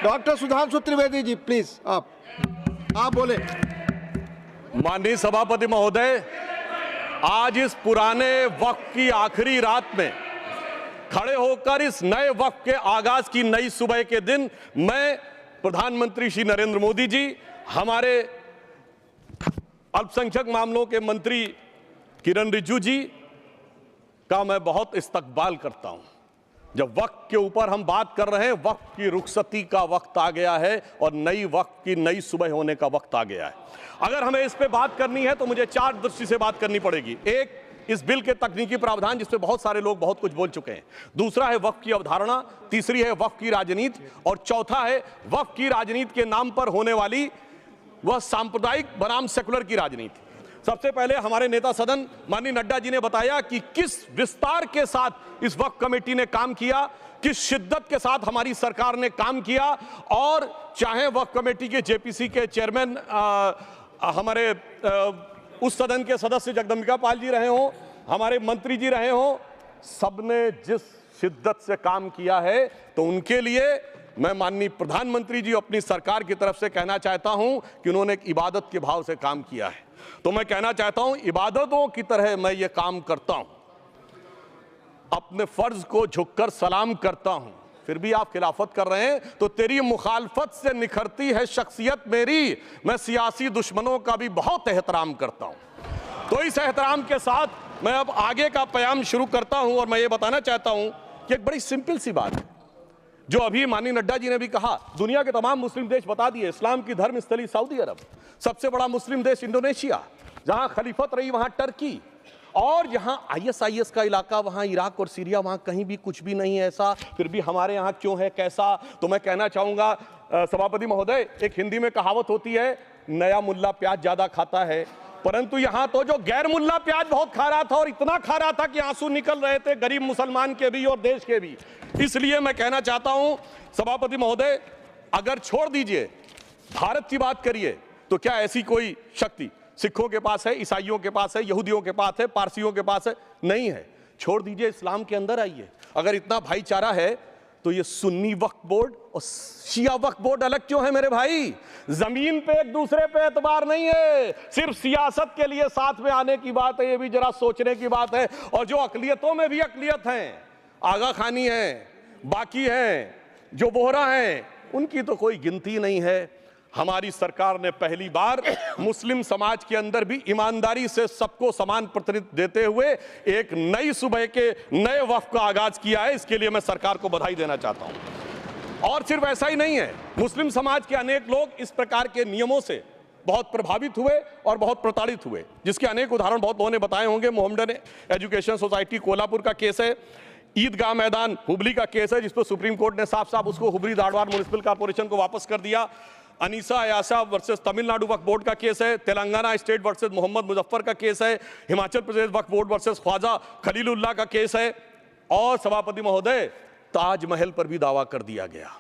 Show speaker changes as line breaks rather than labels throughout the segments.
Doctor Sudhanshu Trivedi ji please आप बोले।
माननीय सभापति महोदय, आज इस पुराने वक्त की आखिरी रात में खड़े होकर इस नए वक्त के आगाज की नई सुबह के दिन मैं प्रधानमंत्री श्री नरेंद्र मोदी जी, हमारे अल्पसंख्यक मामलों के मंत्री किरण रिजिजू जी का मैं बहुत इस्तकबाल करता हूं। जब वक्त के ऊपर हम बात कर रहे हैं, वक्त की रुखसती का वक्त आ गया है और नई वक्त की नई सुबह होने का वक्त आ गया है। अगर हमें इस पे बात करनी है तो मुझे चार दृष्टि से बात करनी पड़ेगी। एक, इस बिल के तकनीकी प्रावधान जिस पे बहुत सारे लोग बहुत कुछ बोल चुके हैं। दूसरा है वक्त की अवधारणा। तीसरी है वक्त की राजनीति। और चौथा है वक्त की राजनीति के नाम पर होने वाली वह सांप्रदायिक बनाम सेकुलर की राजनीति। सबसे पहले हमारे नेता सदन माननीय नड्डा जी ने बताया कि किस विस्तार के साथ इस वक्त कमेटी ने काम किया, किस शिद्दत के साथ हमारी सरकार ने काम किया। और चाहे वक्त कमेटी के जेपीसी के चेयरमैन हमारे उस सदन के सदस्य जगदम्बिका पाल जी रहे हों, हमारे मंत्री जी रहे हों, सबने जिस शिद्दत से काम किया है, तो उनके लिए मैं माननीय प्रधानमंत्री जी अपनी सरकार की तरफ से कहना चाहता हूं कि उन्होंने एक इबादत के भाव से काम किया है। तो मैं कहना चाहता हूं, इबादतों की तरह मैं ये काम करता हूं, अपने फर्ज को झुककर सलाम करता हूं। फिर भी आप खिलाफत कर रहे हैं तो तेरी मुखालफत से निखरती है शख्सियत मेरी। मैं सियासी दुश्मनों का भी बहुत एहतराम करता हूं। तो इस एहतराम के साथ मैं अब आगे का बयान शुरू करता हूं और मैं ये बताना चाहता हूं कि एक बड़ी सिंपल सी बात है जो अभी माननीय नड्डा जी ने भी कहा। दुनिया के तमाम मुस्लिम देश बता दिए, इस्लाम की धर्म स्थली सऊदी अरब, सबसे बड़ा मुस्लिम देश इंडोनेशिया, जहां खलीफत रही वहां टर्की, और जहां आईएसआईएस का इलाका वहां इराक और सीरिया, वहां कहीं भी कुछ भी नहीं है ऐसा। फिर भी हमारे यहां क्यों है, कैसा? तो मैं कहना चाहूंगा सभापति महोदय, एक हिंदी में कहावत होती है, नया मुल्ला प्याज ज्यादा खाता है, परंतु यहां तो जो गैर मुल्ला प्याज बहुत खा रहा था और इतना खा रहा था कि आंसू निकल रहे थे गरीब मुसलमान के भी और देश के भी। इसलिए मैं कहना चाहता हूं सभापति महोदय, अगर छोड़ दीजिए भारत की बात करिए, तो क्या ऐसी कोई शक्ति सिखों के पास है, ईसाइयों के पास है, यहूदियों के पास है, पारसियों के पास है? नहीं है। छोड़ दीजिए, इस्लाम के अंदर आइए। अगर इतना भाईचारा है तो ये सुन्नी वक्फ बोर्ड और शिया वक्फ बोर्ड अलग क्यों है मेरे भाई? जमीन पे एक दूसरे पे एतबार नहीं है, सिर्फ सियासत के लिए साथ में आने की बात है। ये भी जरा सोचने की बात है। और जो अकलियतों में भी अकलियत हैं, आगा खानी है, बाकी हैं, जो बोहरा हैं, उनकी तो कोई गिनती नहीं है। हमारी सरकार ने पहली बार मुस्लिम समाज के अंदर भी ईमानदारी से सबको समान प्रतिनिधित्व देते हुए एक नई सुबह के नए वक्त का आगाज किया है। इसके लिए मैं सरकार को बधाई देना चाहता हूं। और सिर्फ ऐसा ही नहीं है, मुस्लिम समाज के अनेक लोग इस प्रकार के नियमों से बहुत प्रभावित हुए और बहुत प्रताड़ित हुए, जिसके अनेक उदाहरण बहुत लोगों ने बताए होंगे। मोहम्मडन एजुकेशन सोसाइटी कोल्हापुर का केस है, ईदगाह मैदान हुबली का केस है, जिस पर सुप्रीम कोर्ट ने साफ साफ उसको हुबली धारवाड़ म्युनिसिपल कॉर्पोरेशन को वापस कर दिया। अनीसा अयाशा वर्सेस तमिलनाडु वक्फ बोर्ड का केस है, तेलंगाना स्टेट वर्सेस मोहम्मद मुजफ्फर का केस है, हिमाचल प्रदेश वक्फ बोर्ड वर्सेस ख्वाजा खलीलुल्लाह का केस है। और सभापति महोदय, ताजमहल पर भी दावा कर दिया गया।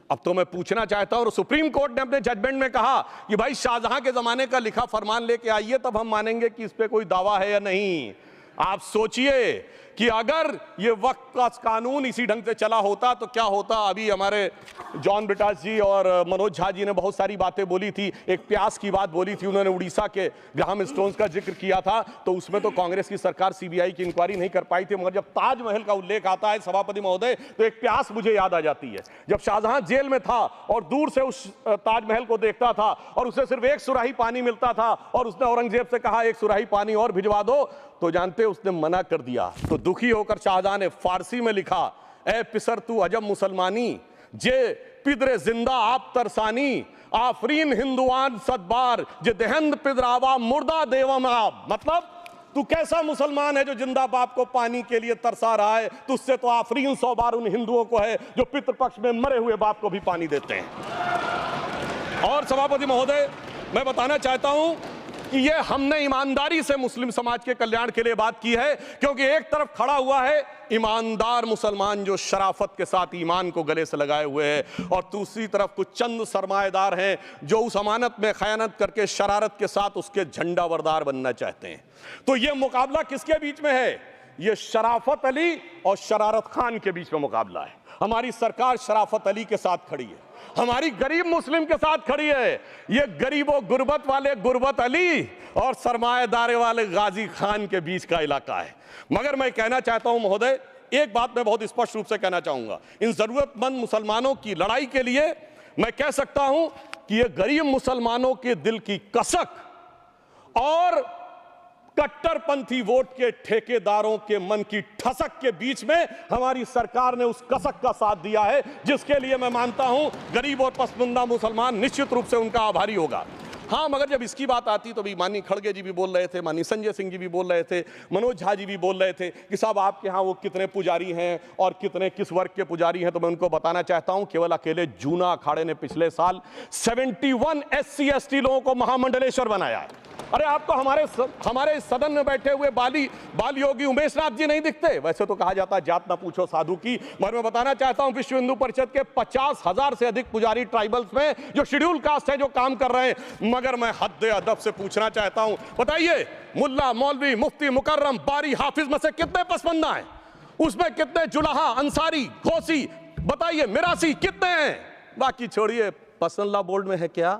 अब तो मैं पूछना चाहता हूं, और सुप्रीम कोर्ट ने अपने जजमेंट में कहा कि भाई शाहजहां के जमाने का लिखा फरमान लेके आइए, तब हम मानेंगे कि इस पे कोई दावा है या नहीं। आप सोचिए कि अगर ये वक्त का कानून इसी ढंग से चला होता तो क्या होता। अभी हमारे जॉन ब्रिटास जी और मनोज झा जी ने बहुत सारी बातें बोली थी। एक प्यास की बात बोली थी उन्होंने, उड़ीसा के ग्राहम स्टोन्स का जिक्र किया था, तो उसमें तो कांग्रेस की सरकार सीबीआई की इंक्वायरी नहीं कर पाई थी। मगर जब ताजमहल का उल्लेख आता है सभापति महोदय, तो एक प्यास मुझे याद आ जाती है। जब शाहजहां जेल में था और दूर से उस ताजमहल को देखता था और उसे सिर्फ एक सुराही पानी मिलता था और उसने औरंगजेब से कहा एक सुराही पानी और भिजवा दो, तो जानते उसने मना कर दिया। तो दुखी होकर शाहजहां ने फारसी में लिखा, ए पिसर तू अजब मुसलमानी, जे पिदरे जिंदा आप तरसानी, आफरीन हिंदुआन सदबार, जे देहंद पिदरावा मुर्दा देवम आप। मतलब तू कैसा मुसलमान है जो जिंदा बाप को पानी के लिए तरसा रहा है? तुझसे तो आफरीन 100 बार उन हिंदुओं को है जो पितृपक्ष में मरे हुए बाप को भी पानी देते हैं। और सभापति महोदय, मैं बताना चाहता हूं कि ये हमने ईमानदारी से मुस्लिम समाज के कल्याण के लिए बात की है, क्योंकि एक तरफ खड़ा हुआ है ईमानदार मुसलमान जो शराफत के साथ ईमान को गले से लगाए हुए हैं, और दूसरी तरफ कुछ चंद सरमाएदार हैं जो उस अमानत में खयानत करके शरारत के साथ उसके झंडा बरदार बनना चाहते हैं। तो ये मुकाबला किसके बीच में है? ये शराफत अली और शरारत खान के बीच में मुकाबला है। हमारी सरकार शराफत अली के साथ खड़ी है, हमारी गरीब मुस्लिम के साथ खड़ी है। ये गरीबों गुर्बत वाले गुर्बत अली और सरमाएदारे वाले गाजी खान के बीच का इलाका है। मगर मैं कहना चाहता हूं महोदय, एक बात मैं बहुत स्पष्ट रूप से कहना चाहूंगा, इन जरूरतमंद मुसलमानों की लड़ाई के लिए मैं कह सकता हूं कि ये गरीब मुसलमानों के दिल की कसक और कट्टरपंथी वोट के ठेकेदारों के मन की ठसक के बीच में हमारी सरकार ने उस कसक का साथ दिया है, जिसके लिए मैं मानता हूं गरीब और पसमानदा मुसलमान निश्चित रूप से उनका आभारी होगा। हाँ, मगर जब इसकी बात आती तो भी माननीय खड़गे जी भी बोल रहे थे, माननीय संजय सिंह जी भी बोल रहे थे, मनोज झा जी भी बोल रहे थे कि साहब आपके यहाँ वो कितने पुजारी हैं और कितने किस वर्ग के पुजारी हैं। तो मैं उनको बताना चाहता हूं केवल अकेले जूना अखाड़े ने पिछले साल 71 SC ST लोगों को महामंडलेश्वर बनाया है। अरे आपको हमारे सदन में बैठे हुए बाल योगी उमेश नाथ जी नहीं दिखते? वैसे तो कहा जाता है जात ना पूछो साधु की, मगर मैं बताना चाहता हूं विश्व हिंदू परिषद के 50,000 से अधिक पुजारी ट्राइबल्स में जो शेड्यूल कास्ट है जो काम कर रहे हैं। मगर मैं हद अदब से पूछना चाहता हूं, बताइए मुल्ला मौलवी मुफ्ती मुकर्रम बारी हाफिज में से कितने पसमंदा हैं? उसमें कितने जुलाहा अंसारी घोसी बताइए मिरासी कितने हैं? बाकी छोड़िए, पसंदला बोर्ड में है क्या?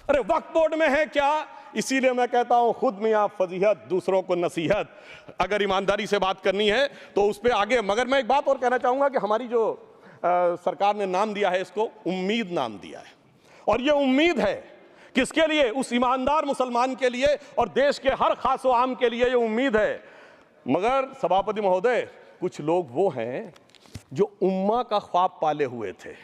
अरे वक्फ बोर्ड में है क्या? इसीलिए मैं कहता हूं खुद मियां फजीहत दूसरों को नसीहत। अगर ईमानदारी से बात करनी है तो उस पर आगे। मगर मैं एक बात और कहना चाहूंगा कि हमारी जो सरकार ने नाम दिया है, इसको उम्मीद नाम दिया है, और ये उम्मीद है किसके लिए? उस ईमानदार मुसलमान के लिए और देश के हर खास व आम के लिए ये उम्मीद है। मगर सभापति महोदय, कुछ लोग वो हैं जो उम्मा का ख्वाब पाले हुए थे।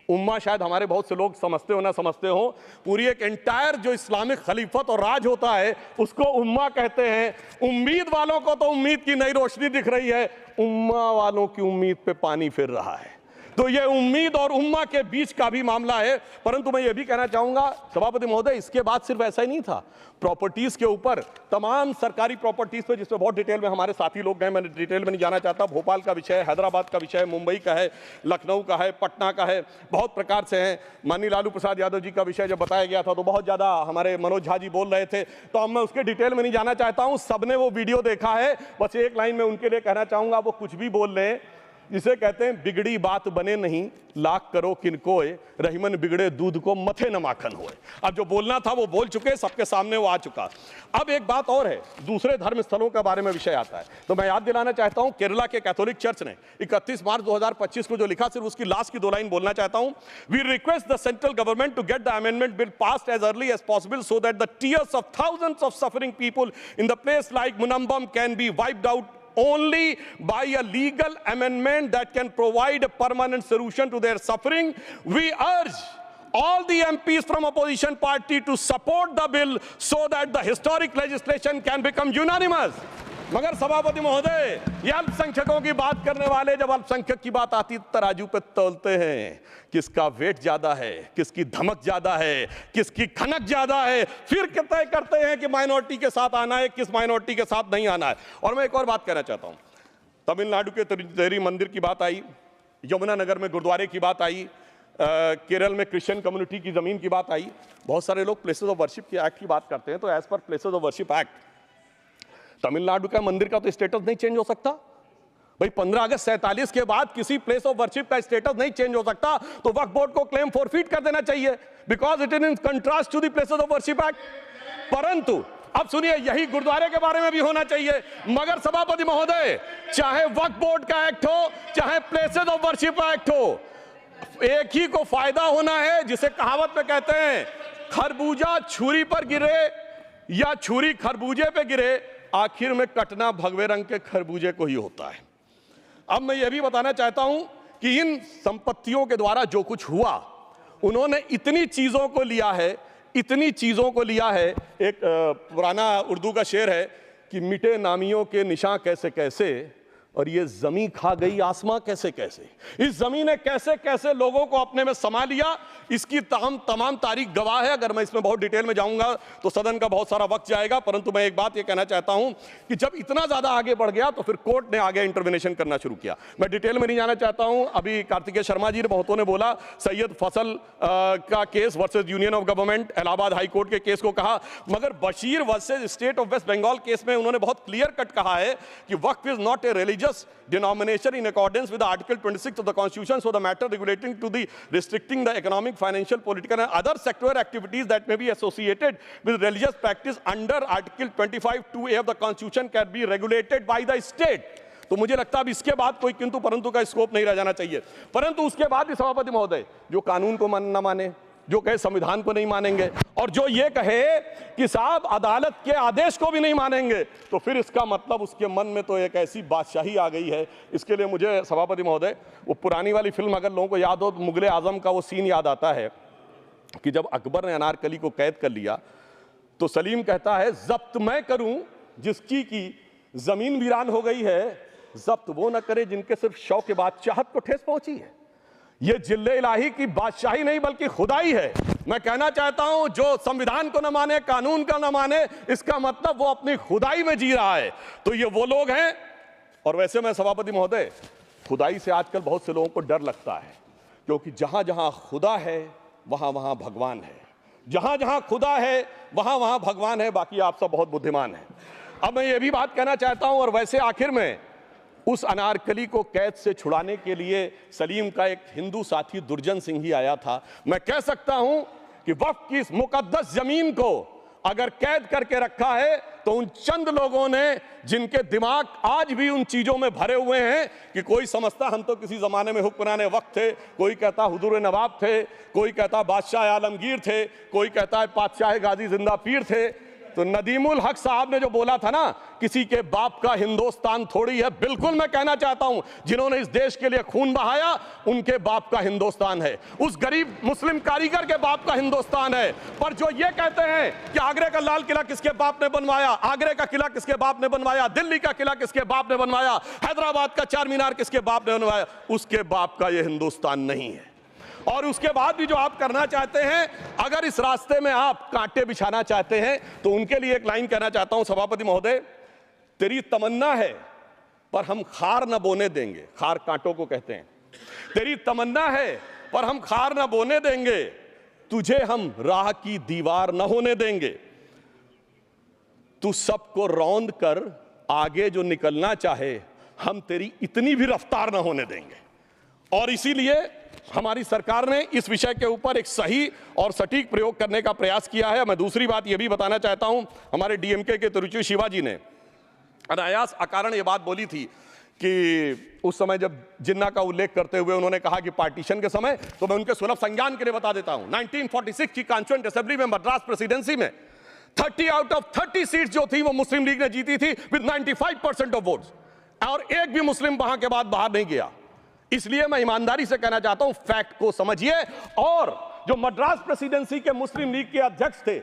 उम्मा शायद हमारे बहुत से लोग समझते हो ना समझते हो, पूरी एक एंटायर जो इस्लामिक खलीफत और राज होता है उसको उम्मा कहते हैं। उम्मीद वालों को तो उम्मीद की नई रोशनी दिख रही है, उम्मा वालों की उम्मीद पे पानी फिर रहा है। तो ये उम्मीद और उम्मा के बीच का भी मामला है। परंतु मैं ये भी कहना चाहूंगा सभापति महोदय, इसके बाद सिर्फ ऐसा ही नहीं था, प्रॉपर्टीज के ऊपर तमाम सरकारी प्रॉपर्टीज पे जिसमें बहुत डिटेल में हमारे साथी लोग गए, मैं डिटेल में नहीं जाना चाहता। भोपाल का विषय है, हैदराबाद का विषय है, मुंबई का है, लखनऊ का है, पटना का है, बहुत प्रकार से हैं। माननीय लालू प्रसाद यादव जी का विषय जब बताया गया था तो बहुत ज़्यादा हमारे मनोज झा जी बोल रहे थे, तो अब मैं उसके डिटेल में नहीं जाना चाहता हूँ। सबने वो वीडियो देखा है। बस एक लाइन में उनके लिए कहना चाहूँगा, वो कुछ भी बोल रहे हैं, जिसे कहते हैं बिगड़ी बात बने नहीं लाख करो किनकोए, रहीमन बिगड़े दूध को मथे न माखन होए। अब जो बोलना था वो बोल चुके, सबके सामने वो आ चुका। अब एक बात और है, दूसरे धर्म स्थलों के बारे में विषय आता है, तो मैं याद दिलाना चाहता हूं केरला के कैथोलिक चर्च ने 31 मार्च 2025 को जो लिखा, सिर्फ उसकी लास्ट की 2 लाइन बोलना चाहता हूं। We request the central government to get the amendment bill passed as early as possible so that the tears of thousands of suffering people in the place like Munambam can be wiped out only by a legal amendment that can provide a permanent solution to their suffering. We urge all the MPs from opposition party to support the bill so that the historic legislation can become unanimous. मगर सभापति महोदय, ये अल्पसंख्यकों की बात करने वाले जब अल्पसंख्यक की बात आती तराजू पे तौलते हैं, किसका वेट ज्यादा है, किसकी धमक ज्यादा है, किसकी खनक ज्यादा है, फिर तय करते हैं कि माइनॉरिटी के साथ आना है, किस माइनॉरिटी के साथ नहीं आना है। और मैं एक और बात कहना चाहता हूं, तमिलनाडु के तिरुचेरी मंदिर की बात आई, यमुनानगर में गुरुद्वारे की बात आई, केरल में क्रिश्चियन कम्युनिटी की जमीन की बात आई। बहुत सारे लोग प्लेसेस ऑफ वर्शिप के एक्ट की बात करते हैं, तो as per places of worship act Tamil Nadu का मंदिर का तो स्टेटस नहीं चेंज हो सकता भाई। 15 अगस्त 47 के बाद किसी प्लेस ऑफ वर्शिप का स्टेटस नहीं चेंज हो सकता, तो वक्फ बोर्ड को क्लेम फॉरफीट कर देना चाहिए, because it is in contrast to the places of worship act. परंतु अब सुनिए, यही गुरुद्वारे के बारे में भी होना चाहिए। मगर सभापति महोदय, चाहे वक्फ बोर्ड का एक्ट हो, चाहे प्लेसेस ऑफ वर्शिप एक्ट हो, एक ही को फायदा होना है, जिसे कहावत में कहते हैं खरबूजा छुरी पर गिरे या छुरी खरबूजे पे गिरे, आखिर में कटना भगवे रंग के खरबूजे को ही होता है। अब मैं यह भी बताना चाहता हूं कि इन संपत्तियों के द्वारा जो कुछ हुआ, उन्होंने इतनी चीजों को लिया है, इतनी चीजों को लिया है। एक पुराना उर्दू का शेर है कि मिटे नामियों के निशान कैसे कैसे, और ये जमीन खा गई आसमां कैसे कैसे, इस जमीन ने कैसे कैसे लोगों को अपने में समा लिया, इसकी तमाम तारीख गवाह है। अगर मैं इसमें बहुत डिटेल में जाऊंगा तो सदन का बहुत सारा वक्त जाएगा, परंतु मैं एक बात ये कहना चाहता हूं कि जब इतना ज्यादा आगे बढ़ गया तो फिर कोर्ट ने आगे इंटरवेंशन करना शुरू किया। मैं डिटेल में नहीं जाना चाहता हूं। अभी कार्तिकेय शर्मा जी बहुतों ने बोला सैयद फैसल का case versus union of government, Allahabad high court के केस को कहा, मगर Bashir versus state of West Bengal case में उन्होंने बहुत क्लियर कट कहा है कि waqf is not a religious denomination in accordance with the Article 26 of the Constitution, so the matter relating to the restricting the economic, financial, political and other sectoral activities that may be associated with religious practice under Article 25(2)(a) of the Constitution can be regulated by the state. तो मुझे लगता है अब इसके बाद कोई किंतु परंतु का स्कोप नहीं रह जाना चाहिए। परंतु उसके बाद भी सभापति महोदय जो कानून को न माने, जो कहे संविधान को नहीं मानेंगे, और जो ये कहे कि साहब अदालत के आदेश को भी नहीं मानेंगे, तो फिर इसका मतलब उसके मन में तो एक ऐसी बादशाही आ गई है। इसके लिए मुझे सभापति महोदय वो पुरानी वाली फिल्म अगर लोगों को याद हो तो मुगले आजम का वो सीन याद आता है कि जब अकबर ने अनारकली को कैद कर लिया तो सलीम कहता है जब्त मैं करूं जिसकी की जमीन वीरान हो गई है, जब्त वो न करे जिनके सिर्फ शौक के बाद चाहत को ठेस पहुंची है। ये जिल्ले इलाही की बादशाही नहीं बल्कि खुदाई है। मैं कहना चाहता हूं जो संविधान को न माने, कानून का न माने, इसका मतलब वो अपनी खुदाई में जी रहा है। तो ये वो लोग हैं। और वैसे मैं सभापति महोदय खुदाई से आजकल बहुत से लोगों को डर लगता है, क्योंकि जहां जहां खुदा है वहां वहां भगवान है, जहां जहां खुदा है वहां वहां भगवान है। बाकी आप सब बहुत बुद्धिमान हैं। अब मैं ये भी बात कहना चाहता हूं, और वैसे आखिर में उस अनारकली को कैद से छुड़ाने के लिए सलीम का एक हिंदू साथी दुर्जन सिंह ही आया था। मैं कह सकता हूं कि वक्फ की इस मुकद्दस जमीन को अगर कैद करके रखा है तो उन चंद लोगों ने जिनके दिमाग आज भी उन चीजों में भरे हुए हैं कि कोई समझता हम तो किसी जमाने में हुक्मराने वक्त थे, कोई कहता हुजूर नवाब थे, कोई कहता बादशाह आलमगीर थे, कोई कहता है बादशाह गाजी जिंदा पीर थे। तो नदीमुल हक साहब ने जो बोला था ना, किसी के बाप का हिंदुस्तान थोड़ी है, बिल्कुल मैं कहना चाहता हूं जिन्होंने इस देश के लिए खून बहाया उनके बाप का हिंदुस्तान है, उस गरीब मुस्लिम कारीगर के बाप का हिंदुस्तान है। पर जो ये कहते हैं कि आगरे का लाल किला किसके बाप ने बनवाया, आगरे का किला किसके बाप ने बनवाया, दिल्ली का किला किसके बाप ने बनवाया, हैदराबाद का चार मीनार किसके बाप ने बनवाया, उसके बाप का यह हिंदुस्तान नहीं है। और उसके बाद भी जो आप करना चाहते हैं, अगर इस रास्ते में आप कांटे बिछाना चाहते हैं, तो उनके लिए एक लाइन कहना चाहता हूं सभापति महोदय, तेरी तमन्ना है पर हम खार न बोने देंगे, खार कांटों को कहते हैं, तेरी तमन्ना है पर हम खार न बोने देंगे, तुझे हम राह की दीवार न होने देंगे, तू सबको रौंद कर आगे जो निकलना चाहे हम तेरी इतनी भी रफ्तार न होने देंगे। और इसीलिए हमारी सरकार ने इस विषय के ऊपर एक सही और सटीक प्रयोग करने का प्रयास किया है। मैं दूसरी बात यह भी बताना चाहता हूं, हमारे डीएमके के तिरुचि शिवाजी ने अनायास अकारण यह बात बोली थी कि उस समय जब जिन्ना का उल्लेख करते हुए उन्होंने कहा कि पार्टीशन के समय, तो मैं उनके सुलभ संज्ञान के लिए बता देता हूं, 1946 की कॉन्स्टिट्यूएंट असेंबली में मद्रास प्रेसिडेंसी में 30 आउट ऑफ 30 सीट्स जो थी वो मुस्लिम लीग ने जीती थी विद 95% ऑफ वोट्स, और एक भी मुस्लिम वहां के बाद बाहर नहीं गया। इसलिए मैं ईमानदारी से कहना चाहता हूं, फैक्ट को समझिए। और जो मद्रास प्रेसिडेंसी के मुस्लिम लीग के अध्यक्ष थे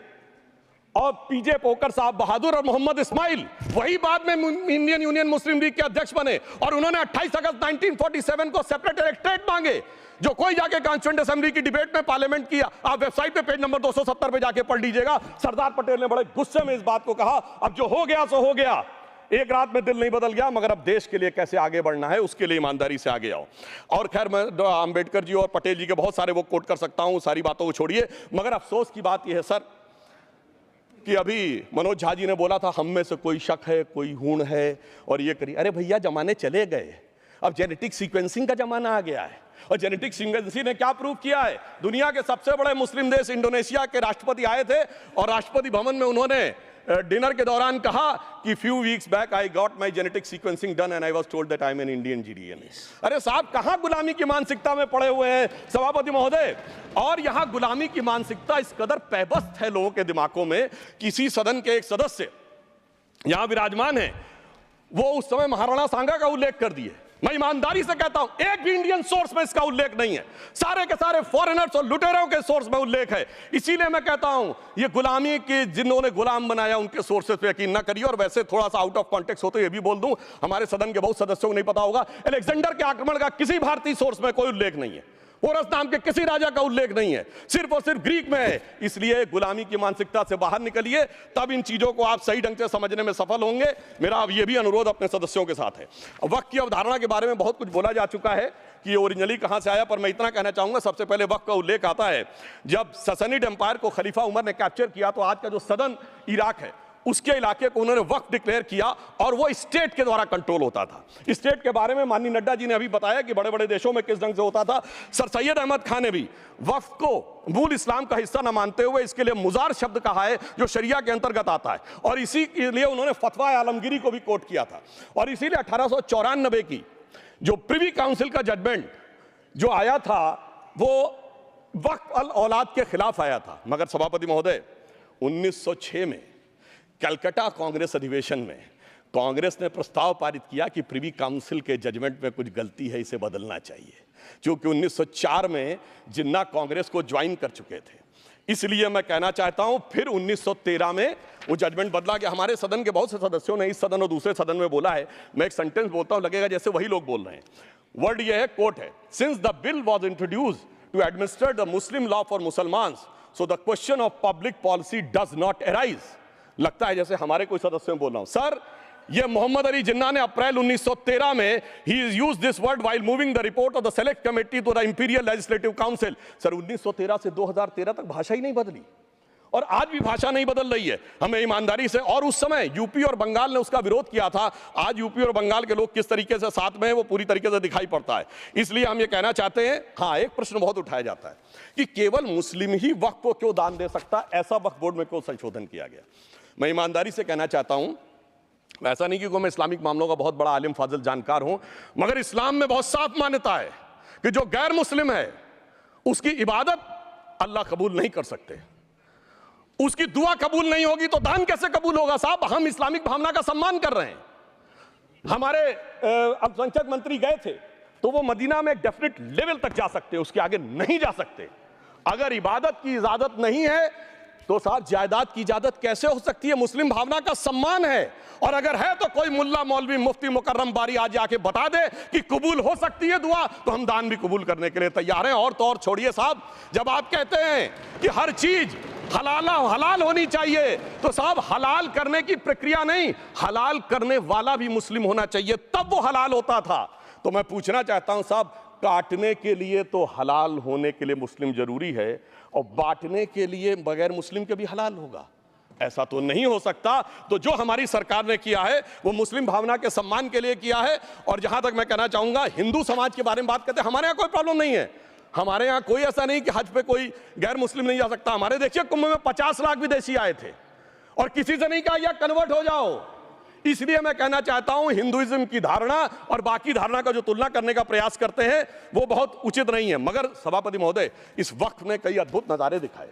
और पीजे पोकर साहब बहादुर और मोहम्मद इस्माइल, वही बाद में इंडियन यूनियन मुस्लिम लीग के अध्यक्ष बने, और उन्होंने 28 अगस्त 1947 को सेपरेट इलेक्टोरेट मांगे, जो कोई जाके कॉन्स्टिट्यूएंट असेंबली की डिबेट में पार्लियामेंट किया। आप वेबसाइट पे पेज नंबर 270 पे जाके पढ़ लीजिएगा। सरदार पटेल ने बड़े गुस्से में इस बात को कहा, अब जो हो गया सो हो गया, एक रात में दिल नहीं बदल गया, मगर अब देश के लिए कैसे आगे बढ़ना है उसके लिए ईमानदारी से आगे आओ। और खैर मैं अंबेडकर जी और पटेल जी के बहुत सारे वो कोट कर सकता हूं, सारी बातों को छोड़िए, मगर अफसोस की बात यह है सर कि अभी मनोज झा जी ने बोला था हम में से कोई शक है, कोई हूण है और ये करिए। अरे भैया जमाने चले गए, अब जेनेटिक सीक्वेंसिंग का जमाना आ गया है। और जेनेटिक सीक्वेंसिंग ने क्या प्रूव किया है, दुनिया के सबसे बड़े मुस्लिम देश इंडोनेशिया के राष्ट्रपति आए थे और राष्ट्रपति भवन में उन्होंने डिनर के दौरान कहा कि few weeks back I got my genetic sequencing done and I was told that I am an Indian GDNA. अरे साहब कहां गुलामी की मानसिकता में पड़े हुए हैं सभापति महोदय। और यहां गुलामी की मानसिकता इस कदर पैबस्त है लोगों के दिमागों में। किसी सदन के एक सदस्य यहां विराजमान है, वो उस समय महाराणा सांगा का उल्लेख कर दिए मैं ईमानदारी से कहता हूं, एक भी इंडियन सोर्स में इसका उल्लेख नहीं है, सारे के सारे फॉरेनर्स और लुटेरों के सोर्स में उल्लेख है। इसीलिए मैं कहता हूं, ये गुलामी के जिन्होंने गुलाम बनाया उनके सोर्सेस पे यकीन ना करिए। और वैसे थोड़ा सा आउट ऑफ कॉन्टेक्स्ट हो तो ये भी बोल दूं, हमारे सदन के बहुत सदस्यों को नहीं पता होगा, अलेक्जेंडर के आक्रमण का किसी भारतीय सोर्स में कोई उल्लेख नहीं है, पोरस नाम के किसी राजा का उल्लेख नहीं है, सिर्फ और सिर्फ ग्रीक में है। इसलिए गुलामी की मानसिकता से बाहर निकलिए, तब इन चीजों को आप सही ढंग से समझने में सफल होंगे। मेरा अब यह भी अनुरोध अपने सदस्यों के साथ है। वक्त की अवधारणा के बारे में बहुत कुछ बोला जा चुका है कि ये ओरिजिनली कहां से आया, पर मैं इतना कहना चाहूंगा, सबसे पहले वक्त का उल्लेख आता है जब ससनिड एम्पायर को खलीफा उमर ने कैप्चर किया, तो आज का जो सदर्न इराक है उसके इलाके को उन्होंने वक्फ डिक्लेयर किया और वो स्टेट के द्वारा कंट्रोल होता था। स्टेट के बारे में माननीय नड्डा जी ने अभी बताया कि बड़े बड़े देशों में किस ढंग से होता था। सर सैयद अहमद खान ने भी वक्फ को मूल इस्लाम का हिस्सा न मानते हुए इसके लिए मुजार शब्द कहा है, जो शरिया के अंतर्गत आता है, और इसी के लिए उन्होंने फतवा आलमगीरी को भी कोट किया था। और इसीलिए 1894 की जो प्रिवी काउंसिल का जजमेंट जो आया था वो वक्फ अल औलाद के खिलाफ आया था। मगर सभापति महोदय, 1906 में कलकत्ता कांग्रेस अधिवेशन में कांग्रेस ने प्रस्ताव पारित किया कि प्रिवी काउंसिल के जजमेंट में कुछ गलती है, इसे बदलना चाहिए, क्योंकि 1904 में जिन्ना कांग्रेस को ज्वाइन कर चुके थे। इसलिए मैं कहना चाहता हूं, फिर 1913 में वो जजमेंट बदला गया। हमारे सदन के बहुत से सदस्यों ने इस सदन और दूसरे सदन में बोला है, मैं एक सेंटेंस बोलता हूं, लगेगा जैसे वही लोग बोल रहे हैं। वर्ड ये है, कोट है, since the bill was introduced to administer the Muslim law for Musalman, so the question of public policy does not arise. लगता है जैसे हमारे कोई सदस्यों में बोल रहा हूं। सर, ये मोहम्मद अली जिन्ना ने अप्रैल 1913 में ही used this word while moving the report of the select committee to the imperial legislative council. Sir, 1913 से 2013 तक भाषा ही नहीं बदली, और आज भी भाषा नहीं बदल रही है। हमें ईमानदारी से, और उस समय यूपी और बंगाल ने उसका विरोध किया था, आज यूपी और बंगाल के लोग किस तरीके से साथ में है वो पूरी तरीके से दिखाई पड़ता है। इसलिए हम ये कहना चाहते हैं, हाँ, एक प्रश्न बहुत उठाया जाता है कि केवल मुस्लिम ही वक्फ को क्यों दान दे सकता, ऐसा वक्फ बोर्ड में क्यों संशोधन किया गया। मैं ईमानदारी से कहना चाहता हूं, ऐसा नहीं कि मैं इस्लामिक मामलों का बहुत बड़ा आलिम फाजिल जानकार हूं, मगर इस्लाम में बहुत साफ मान्यता है कि जो गैर मुस्लिम है उसकी इबादत अल्लाह कबूल नहीं कर सकते, उसकी दुआ कबूल नहीं होगी तो दान कैसे कबूल होगा। साहब, हम इस्लामिक भावना का सम्मान कर रहे हैं। हमारे अल्पसंख्यक मंत्री गए थे तो वो मदीना में एक डेफिनेट लेवल तक जा सकते, उसके आगे नहीं जा सकते। अगर इबादत की इजाजत नहीं है तो साथ जायदाद की इजाजत कैसे हो सकती है। मुस्लिम भावना का सम्मान है, और अगर है तो कोई मुल्ला मौलवी मुफ्ती मुकर्रम बारी आज आके बता दे कि कबूल हो सकती है दुआ, तो हम दान भी कबूल करने के लिए तैयार हैं। और तो और छोड़िए साहब, जब आप कहते हैं कि हर चीज हलाल होनी चाहिए, तो साहब हलाल करने की प्रक्रिया नहीं, हलाल करने वाला भी मुस्लिम होना चाहिए, तब वो हलाल होता था। तो मैं पूछना चाहता हूं साहब, काटने के लिए तो हलाल होने के लिए मुस्लिम जरूरी है, और बांटने के लिए बगैर मुस्लिम के भी हलाल होगा, ऐसा तो नहीं हो सकता। तो जो हमारी सरकार ने किया है वो मुस्लिम भावना के सम्मान के लिए किया है। और जहां तक मैं कहना चाहूंगा, हिंदू समाज के बारे में बात करते हैं, हमारे यहां कोई प्रॉब्लम नहीं है। हमारे यहां कोई ऐसा नहीं कि हज पे कोई गैर मुस्लिम नहीं जा सकता। हमारे देखिए कुंभ में 50 लाख विदेशी आए थे और किसी से नहीं कहा या कन्वर्ट हो जाओ। इसलिए मैं कहना चाहता हूं, हिंदुइज्म की धारणा और बाकी धारणा का जो तुलना करने का प्रयास करते हैं वो बहुत उचित नहीं है। मगर सभापति महोदय, इस वक्त ने कई अद्भुत नजारे दिखाए।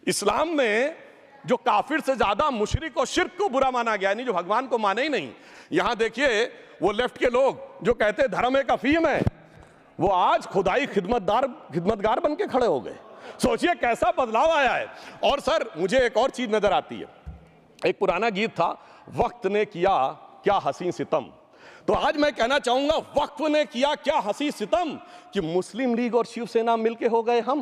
इस्लाम में जो काफिर से ज्यादा मुशरिक और शिर्क को बुरा माना गया, नहीं जो भगवान को माने ही नहीं। यहां देखिए वो लेफ्ट के लोग जो कहते हैं धर्म एक अफीम है, वो आज खुदाई खिदमतगार बन के खड़े हो गए। सोचिए कैसा बदलाव आया है। और सर, मुझे एक और चीज नजर आती है, एक पुराना गीत था, वक्त ने किया क्या हसी सितम। तो आज मैं कहना चाहूंगा, वक्त ने किया क्या हसी सितम कि मुस्लिम लीग और शिवसेना मिलके हो गए हम।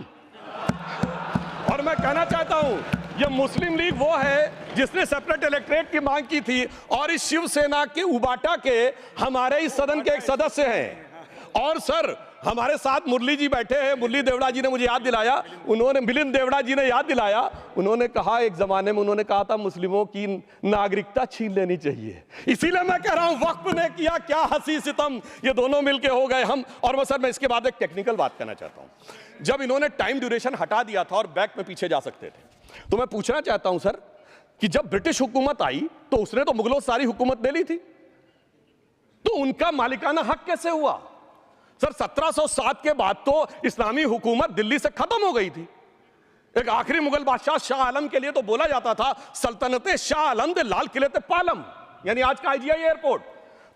और मैं कहना चाहता हूं, ये मुस्लिम लीग वो है जिसने सेपरेट इलेक्टोरेट की मांग की थी, और इस शिवसेना के उबाटा के हमारे इस सदन के एक सदस्य हैं। और सर, हमारे साथ मुरली जी बैठे हैं, मुरली देवड़ा जी ने मुझे याद दिलाया, उन्होंने, मिलिंद देवड़ा जी ने याद दिलाया, उन्होंने कहा एक जमाने में उन्होंने कहा था मुस्लिमों की नागरिकता छीन लेनी चाहिए। इसीलिए मैं कह रहा हूं, वक्त ने किया क्या हसी सितम, ये दोनों मिलके हो गए हम। और सर, मैं इसके बाद एक टेक्निकल बात करना चाहता हूं। जब इन्होंने टाइम ड्यूरेशन हटा दिया था और बैक में पीछे जा सकते थे, तो मैं पूछना चाहता हूं सर कि जब ब्रिटिश हुकूमत आई तो उसने तो मुगलों से सारी हुकूमत ले ली थी, तो उनका मालिकाना हक कैसे हुआ। सर, 1707 के बाद तो इस्लामी हुकूमत दिल्ली से खत्म हो गई थी। एक आखिरी मुगल बादशाह शाह आलम के लिए तो बोला जाता था सल्तनते शाह आलम दे लाल किले ते पालम, यानी आज का IGI एयरपोर्ट।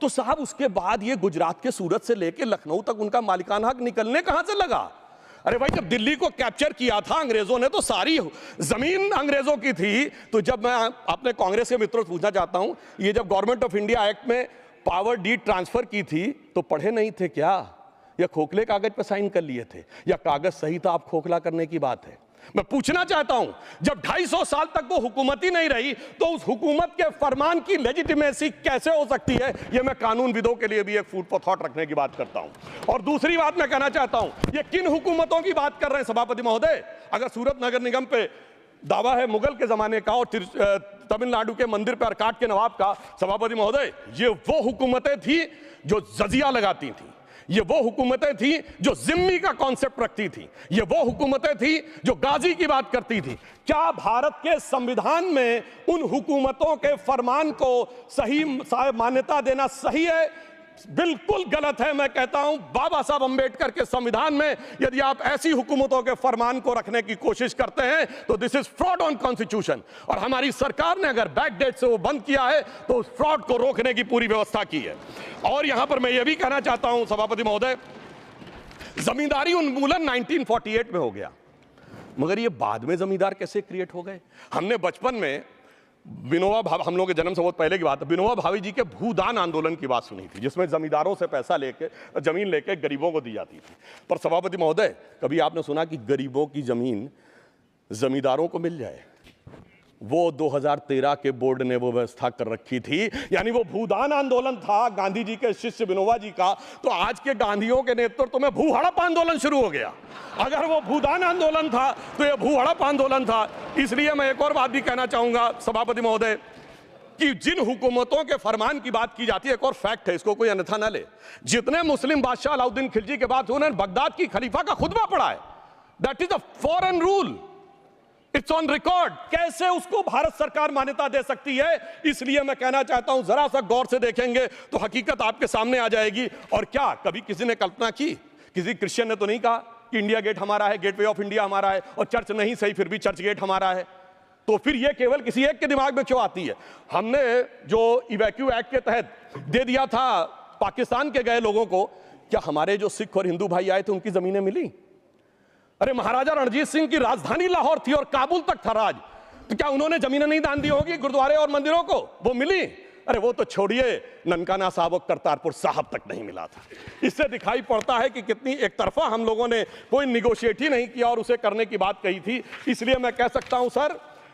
तो साहब उसके बाद ये गुजरात के सूरत से लेकर लखनऊ तक उनका मालिकाना हक निकलने कहां से लगा? अरे भाई, जब दिल्ली को कैप्चर किया था अंग्रेजों ने तो सारी जमीन अंग्रेजों की थी। तो जब मैं अपने कांग्रेस के मित्रों से पूछना चाहता हूं, ये जब गवर्नमेंट ऑफ इंडिया एक्ट में पावर डीड ट्रांसफर की थी तो पढ़े नहीं थे क्या, या खोखले कागज पर साइन कर लिए थे, या कागज सही था, आप खोखला करने की बात है? मैं पूछना चाहता हूं, जब 250 साल तक वो हुकूमत ही नहीं रही तो उस हुकूमत के फरमान की लेजिटिमेसी कैसे हो सकती है? ये मैं कानूनविदों के लिए भी एक फूड फॉर थॉट रखने की बात करता हूं। और दूसरी बात मैं कहना चाहता हूं, ये किन हुकूमतों की बात कर रहे हैं सभापति महोदय? अगर सूरत नगर निगम पे दावा है मुगल के जमाने का और तमिलनाडु के मंदिर पर अरकाट के नवाब का, सभापति महोदय, ये वो हुकूमतें थी जो जजिया लगाती थी, ये वो हुकूमतें थी जो जिम्मी का कॉन्सेप्ट रखती थी, ये वो हुकूमतें थी जो गाजी की बात करती थी। क्या भारत के संविधान में उन हुकूमतों के फरमान को सही मान्यता देना सही है? बिल्कुल गलत है। मैं कहता हूं बाबा साहब अंबेडकर के संविधान में यदि आप ऐसी हुकूमतों के फरमान को रखने की कोशिश करते हैं तो this is fraud on constitution. और हमारी सरकार ने अगर बैक डेट से वो बंद किया है तो उस फ्रॉड को रोकने की पूरी व्यवस्था की है। और यहां पर मैं ये भी कहना चाहता हूं सभापति महोदय, जमींदारी उन्मूलन 1948 में हो गया, मगर ये बाद में जमींदार कैसे क्रिएट हो गए? हमने बचपन में विनोबा भावे, हम लोगों के जन्म से बहुत पहले की बात है, विनोबा भावे जी के भूदान आंदोलन की बात सुनी थी, जिसमें जमींदारों से पैसा लेके जमीन लेके गरीबों को दी जाती थी। पर सभापति महोदय, कभी आपने सुना कि गरीबों की जमीन जमींदारों को मिल जाए? वो 2013 के बोर्ड ने वो व्यवस्था कर रखी थी। यानी वो भूदान आंदोलन था गांधी जी के शिष्य विनोबा जी का, तो आज के गांधियों के नेतृत्व में भू हड़प आंदोलन शुरू हो गया। अगर वो भूदान आंदोलन था तो ये भू हड़प आंदोलन था। इसलिए मैं एक और बात भी कहना चाहूंगा सभापति महोदय कि जिन हुकूमतों के फरमान की बात की जाती है, एक और फैक्ट है, इसको कोई अन्यथा न ले, जितने मुस्लिम बादशाह अलाउद्दीन खिलजी के बाद उन्होंने बगदाद की खलीफा का खुतबा पढ़ा है। That is a foreign rule, it's on record. कैसे उसको भारत सरकार मान्यता दे सकती है? इसलिए मैं कहना चाहता हूं जरा सा गौर से देखेंगे तो हकीकत आपके सामने आ जाएगी। और क्या कभी किसी ने कल्पना की, किसी क्रिश्चियन ने तो नहीं कहा कि इंडिया गेट हमारा है, गेटवे ऑफ इंडिया हमारा है, और चर्च नहीं सही फिर भी चर्च गेट हमारा है? तो फिर यह केवल किसी एक के दिमाग में क्यों आती है? हमने जो इवैक्यू एक्ट के तहत दे दिया था पाकिस्तान के गए लोगों को, क्या हमारे जो सिख और हिंदू भाई आए थे उनकी जमीनें मिली? अरे महाराजा रणजीत सिंह की राजधानी लाहौर थी और काबुल तक था राज, तो क्या उन्होंने जमीनें नहीं दान दी होगी गुरुद्वारे और मंदिरों को? वो मिली। अरे वो तो छोड़िए, ननकाना साहब और करतारपुर साहब तक नहीं मिला था। इससे दिखाई पड़ता है कि कितनी एक तरफा हम लोगों ने कोई निगोशिएट ही नहीं किया और उसे करने की बात कही थी। इसलिए मैं कह सकता हूं सर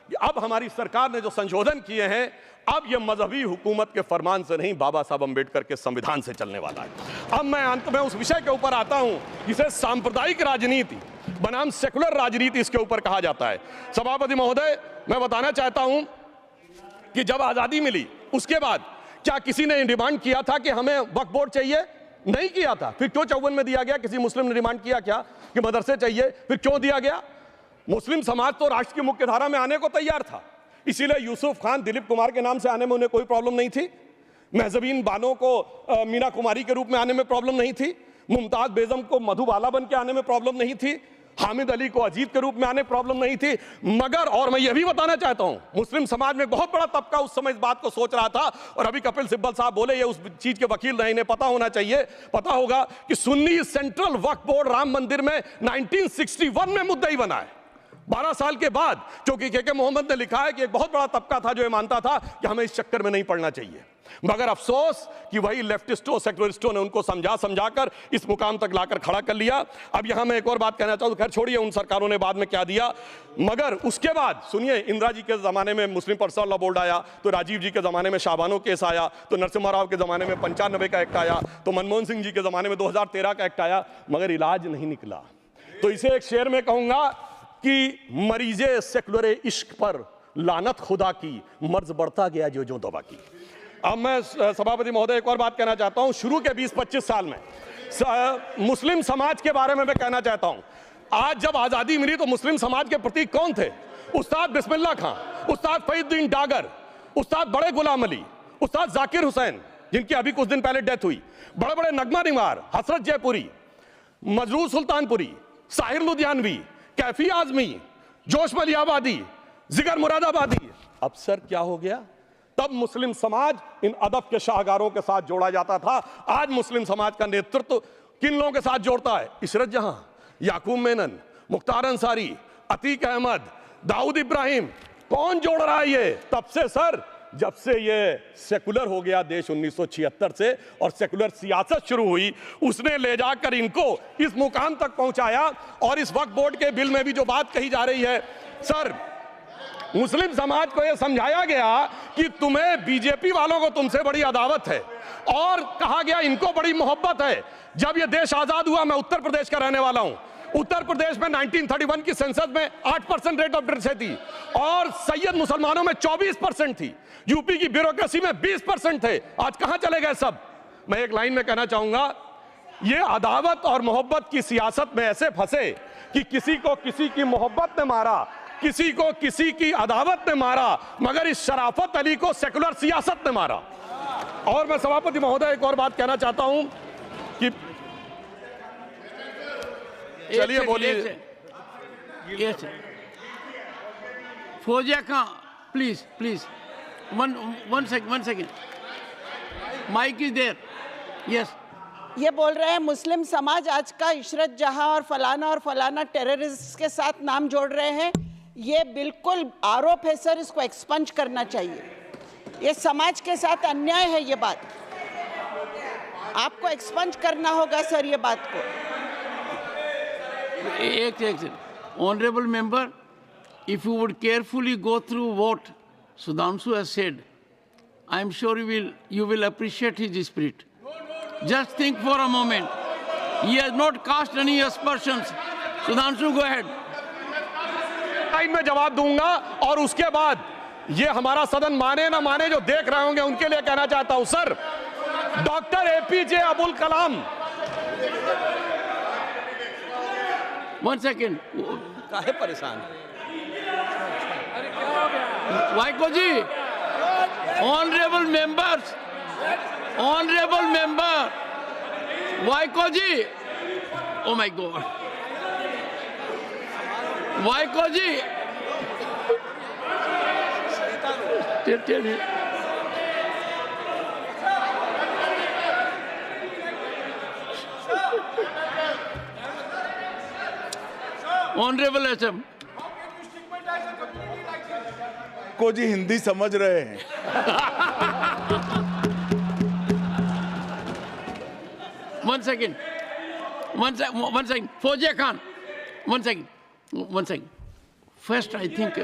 कि अब हमारी सरकार ने जो संशोधन किए हैं, अब यह मजहबी हुकूमत के फरमान से नहीं, बाबा साहब अंबेडकर के संविधान से चलने वाला है। अब मैं अंत में उस विषय के ऊपर आता हूं जिसे सांप्रदायिक राजनीति बनाम सेकुलर राजनीति इसके ऊपर कहा जाता है। सभापति महोदय, मैं बताना चाहता हूं कि जब आजादी मिली उसके बाद क्या किसी ने डिमांड किया था कि हमें वक्फ बोर्ड चाहिए? नहीं किया था। फिर क्यों 54 में दिया गया? किसी मुस्लिम ने डिमांड किया क्या कि मदरसे चाहिए? फिर क्यों दिया गया? मुस्लिम समाज तो राष्ट्र की मुख्य धारा में आने को तैयार था, इसीलिए यूसुफ खान, दिलीप कुमार के नाम से आने में उन्हें कोई प्रॉब्लम नहीं थी। महजबीन बानो को मीना कुमारी के रूप में आने में प्रॉब्लम नहीं थी। मुमताज बेगम को मधुबाला बन के आने में प्रॉब्लम नहीं थी। हामिद अली को अजीत के रूप में आने प्रॉब्लम नहीं थी। मगर और मैं यह भी बताना चाहता हूं, मुस्लिम समाज में बहुत बड़ा तबका उस समय इस बात को सोच रहा था, और अभी कपिल सिब्बल साहब बोले, ये उस चीज के वकील नहीं, इन्हें पता होना चाहिए, पता होगा कि सुन्नी सेंट्रल वक्फ बोर्ड राम मंदिर में 1961 में मुद्दई बना है, 12 साल के बाद, क्योंकि के मोहम्मद ने लिखा है कि एक बहुत बड़ा तबका था जो ये मानता था कि हमें इस चक्कर में नहीं पड़ना चाहिए। मगर अफसोस कि वही लेफ्टिस्टों, सेकुलरिस्टों ने उनको समझाकर इस मुकाम तक लाकर खड़ा कर लिया। अब यहां मैं एक और बात कहना चाहूं, खैर छोड़िए उन सरकारों ने बाद में क्या दिया, मगर उसके बाद सुनिए, इंदिरा जी के जमाने में मुस्लिम पर्सनल लॉ बोर्ड आया, तो राजीव जी के जमाने में शाहबानो केस आया, तो नरसिम्हा राव के जमाने में 95 का एक्ट आया, तो मनमोहन सिंह जी के जमाने में 2013 का एक्ट आया, मगर इलाज नहीं निकला। तो इसे एक शेर में कहूंगा कि मरीजे सेकुलर इश्क पर लानत खुदा की, मर्ज बढ़ता गया जो दवा की। अब मैं सभापति महोदय एक और बात कहना चाहता हूं, शुरू के 20-25 साल में मुस्लिम समाज के बारे में मैं कहना चाहता हूं। आज जब आजादी मिली तो मुस्लिम समाज के प्रतीक कौन थे? उस्ताद बिस्मिल्लाह खां, उस्ताद फरीदुद्दीन डागर, उस्ताद बड़े गुलाम अली, उस्ताद जाकिर हुसैन, जिनकी अभी कुछ दिन पहले डेथ हुई, बड़े बड़े नगमा निगार, हसरत जयपुरी, मजरूर सुल्तानपुरी, साहिर लुधियानवी, कैफी आजमी, जोश मलियाबादी, जिगर मुरादाबादी। अब सर क्या हो गया? तब मुस्लिम समाज इन अदब के शाहकारों के साथ जोड़ा जाता था। आज मुस्लिम समाज का नेतृत्व किन लोगों के साथ जोड़ता है? इशरत जहां, याकूब मेनन, मुख्तार अंसारी, अतीक अहमद, दाऊद इब्राहिम। कौन जोड़ रहा है ये? तब से सर, जब से ये सेकुलर हो गया देश 1976 से और सेकुलर सियासत शुरू हुई, उसने ले जाकर इनको इस मुकाम तक पहुंचाया। और इस वक्फ बोर्ड के बिल में भी जो बात कही जा रही है सर, मुस्लिम समाज को यह समझाया गया कि तुम्हें बीजेपी वालों को तुमसे बड़ी अदावत है, और कहा गया इनको बड़ी मोहब्बत है। जब यह देश आजाद हुआ, मैं उत्तर प्रदेश का रहने वाला हूं, उत्तर प्रदेश में 1931 की सेंसस में 8% रेट ऑफ डेथ थी और सैयद मुसलमानों में 24% थी। यूपी की ब्यूरोक्रेसी में 20% थे। आज कहां चले गए सब? मैं एक लाइन में कहना चाहूंगा, ये अदावत और मोहब्बत की सियासत में ऐसे फंसे कि किसी को किसी की मोहब्बत ने मारा, किसी को किसी की अदावत ने मारा, मगर इस शराफत अली को सेकुलर सियासत ने मारा। और मैं सभापति महोदय एक और बात कहना चाहता हूं कि चलिए बोलिए।
Fauzia Khan, please one second, mic is there. Yes,
ये बोल रहे हैं मुस्लिम समाज आज का इशरत जहां और फलाना टेररिस्ट के साथ नाम जोड़ रहे हैं। ये बिल्कुल आरोप है सर, इसको एक्सपंज करना चाहिए। ये समाज के साथ अन्याय है। ये बात आपको एक्सपंज करना होगा सर, ये बात को।
एक honourable member, if you would carefully go through what Sudhanshu has said, I am sure you will appreciate his spirit. Just think for a moment. He has not cast any aspersions. Sudhanshu, go ahead.
Time में जवाब दूंगा और उसके बाद ये हमारा सदन माने ना माने, जो देख रहे होंगे उनके लिए कहना चाहता हूं sir, doctor APJ Abdul Kalam.
One second.
काहे परेशान?
Vaiko ji, honorable member, Vaiko ji, oh my God, Vaiko ji, tell me. Honorable SM,
को जी हिंदी समझ रहे हैं।
One second. Fauziya Khan, one second. First, I think,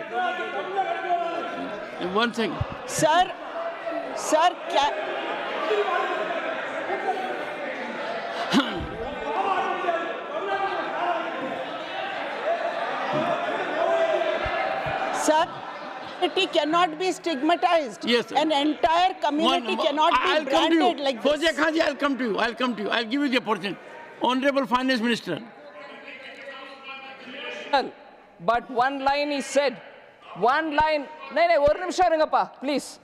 one second.
Sir क्या Sir, community cannot be stigmatized.
Yes, sir.
An entire community cannot
I'll
be
come to
branded
you.
like this.
Fauziya Khan ji, I'll come to you. I'll give you the opportunity. Honorable Finance Minister.
But one line is said. One line. No, one nimisham irungappa, please.